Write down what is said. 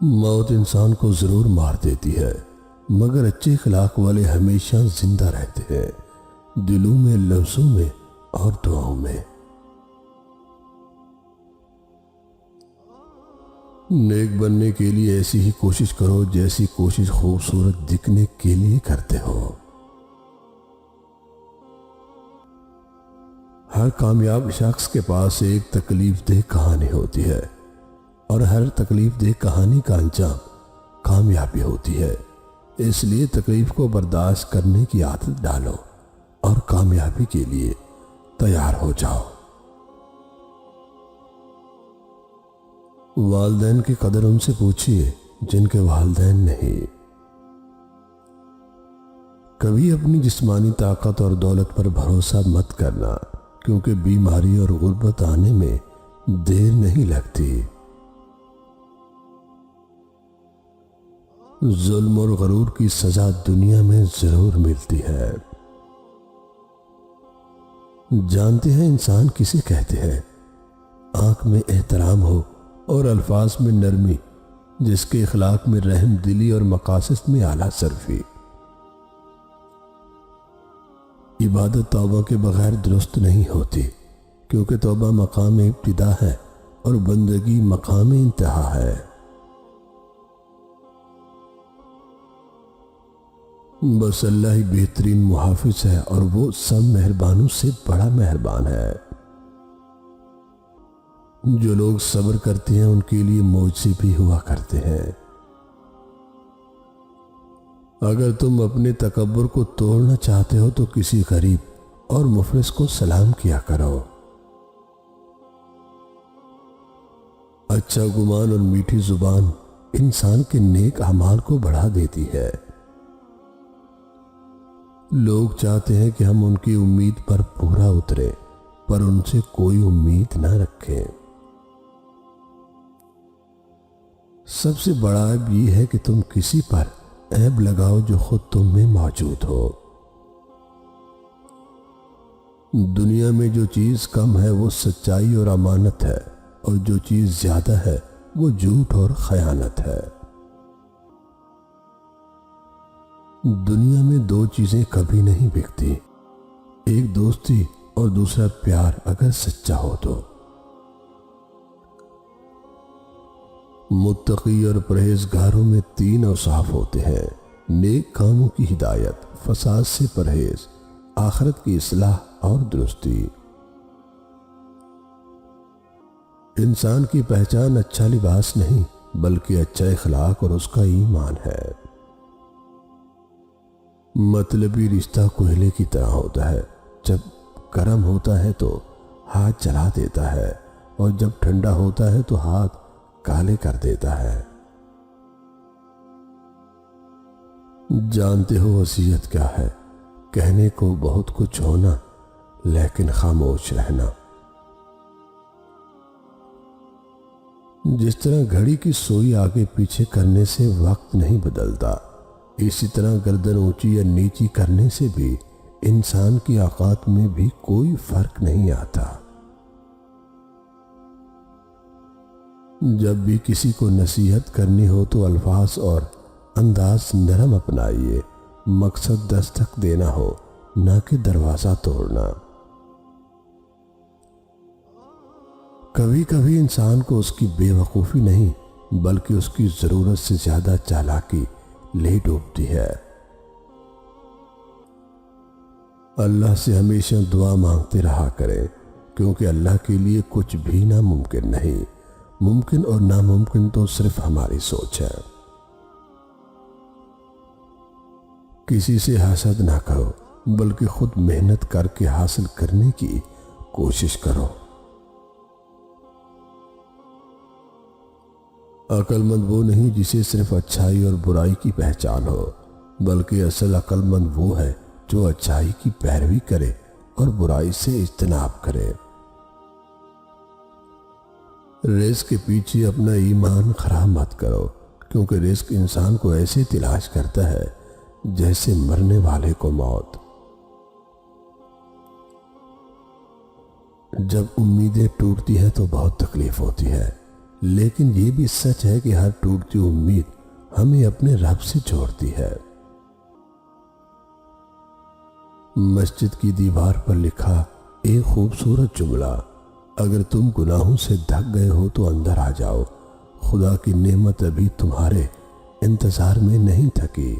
موت انسان کو ضرور مار دیتی ہے، مگر اچھے اخلاق والے ہمیشہ زندہ رہتے ہیں، دلوں میں، لفظوں میں اور دعاؤں میں۔ نیک بننے کے لیے ایسی ہی کوشش کرو جیسی کوشش خوبصورت دکھنے کے لیے کرتے ہو۔ ہر کامیاب شخص کے پاس ایک تکلیف دہ کہانی ہوتی ہے، اور ہر تکلیف دہ کہانی کا انجام کامیابی ہوتی ہے۔ اس لیے تکلیف کو برداشت کرنے کی عادت ڈالو اور کامیابی کے لیے تیار ہو جاؤ۔ والدین کی قدر ان سے پوچھئے جن کے والدین نہیں۔ کبھی اپنی جسمانی طاقت اور دولت پر بھروسہ مت کرنا، کیونکہ بیماری اور غربت آنے میں دیر نہیں لگتی۔ ظلم اور غرور کی سزا دنیا میں ضرور ملتی ہے۔ جانتے ہیں انسان کسے کہتے ہیں؟ آنکھ میں احترام ہو اور الفاظ میں نرمی، جس کے اخلاق میں رحم دلی اور مقاصد میں اعلیٰ صرفی۔ عبادت توبہ کے بغیر درست نہیں ہوتی، کیونکہ توبہ مقام ابتدا ہے اور بندگی مقام انتہا ہے۔ بس اللہ ہی بہترین محافظ ہے، اور وہ سب مہربانوں سے بڑا مہربان ہے۔ جو لوگ صبر کرتے ہیں ان کے لیے معجزے بھی ہوا کرتے ہیں۔ اگر تم اپنے تکبر کو توڑنا چاہتے ہو تو کسی غریب اور مفلس کو سلام کیا کرو۔ اچھا گمان اور میٹھی زبان انسان کے نیک اعمال کو بڑھا دیتی ہے۔ لوگ چاہتے ہیں کہ ہم ان کی امید پر پورا اتریں، پر ان سے کوئی امید نہ رکھیں۔ سب سے بڑا عیب یہ ہے کہ تم کسی پر عیب لگاؤ جو خود تم میں موجود ہو۔ دنیا میں جو چیز کم ہے وہ سچائی اور امانت ہے، اور جو چیز زیادہ ہے وہ جھوٹ اور خیانت ہے۔ دنیا میں دو چیزیں کبھی نہیں بکتی، ایک دوستی اور دوسرا پیار، اگر سچا ہو تو۔ متقی اور پرہیزگاروں میں تین اوصاف ہوتے ہیں: نیک کاموں کی ہدایت، فساد سے پرہیز، آخرت کی اصلاح اور درستی۔ انسان کی پہچان اچھا لباس نہیں، بلکہ اچھا اخلاق اور اس کا ایمان ہے۔ مطلبی رشتہ کوئلے کی طرح ہوتا ہے، جب گرم ہوتا ہے تو ہاتھ جلا دیتا ہے، اور جب ٹھنڈا ہوتا ہے تو ہاتھ کالے کر دیتا ہے۔ جانتے ہو وصیت کیا ہے؟ کہنے کو بہت کچھ ہونا، لیکن خاموش رہنا۔ جس طرح گھڑی کی سوئی آگے پیچھے کرنے سے وقت نہیں بدلتا، اسی طرح گردن اونچی یا نیچی کرنے سے بھی انسان کی اوقات میں بھی کوئی فرق نہیں آتا۔ جب بھی کسی کو نصیحت کرنی ہو تو الفاظ اور انداز نرم اپنائیے، مقصد دستک دینا ہو، نہ کہ دروازہ توڑنا۔ کبھی کبھی انسان کو اس کی بے وقوفی نہیں، بلکہ اس کی ضرورت سے زیادہ چالاکی لے ڈوبتی ہے۔ اللہ سے ہمیشہ دعا مانگتے رہا کریں، کیونکہ اللہ کے لیے کچھ بھی ناممکن نہیں۔ ممکن اور ناممکن تو صرف ہماری سوچ ہے۔ کسی سے حسد نہ کرو، بلکہ خود محنت کر کے حاصل کرنے کی کوشش کرو۔ عقل مند وہ نہیں جسے صرف اچھائی اور برائی کی پہچان ہو، بلکہ اصل عقل مند وہ ہے جو اچھائی کی پیروی کرے اور برائی سے اجتناب کرے۔ رزق کے پیچھے اپنا ایمان خراب مت کرو، کیونکہ رزق انسان کو ایسے تلاش کرتا ہے جیسے مرنے والے کو موت۔ جب امیدیں ٹوٹتی ہیں تو بہت تکلیف ہوتی ہے، لیکن یہ بھی سچ ہے کہ ہر ٹوٹتی امید ہمیں اپنے رب سے جوڑتی ہے۔ مسجد کی دیوار پر لکھا ایک خوبصورت جملہ، اگر تم گناہوں سے دھک گئے ہو تو اندر آ جاؤ، خدا کی نعمت ابھی تمہارے انتظار میں نہیں تھکی۔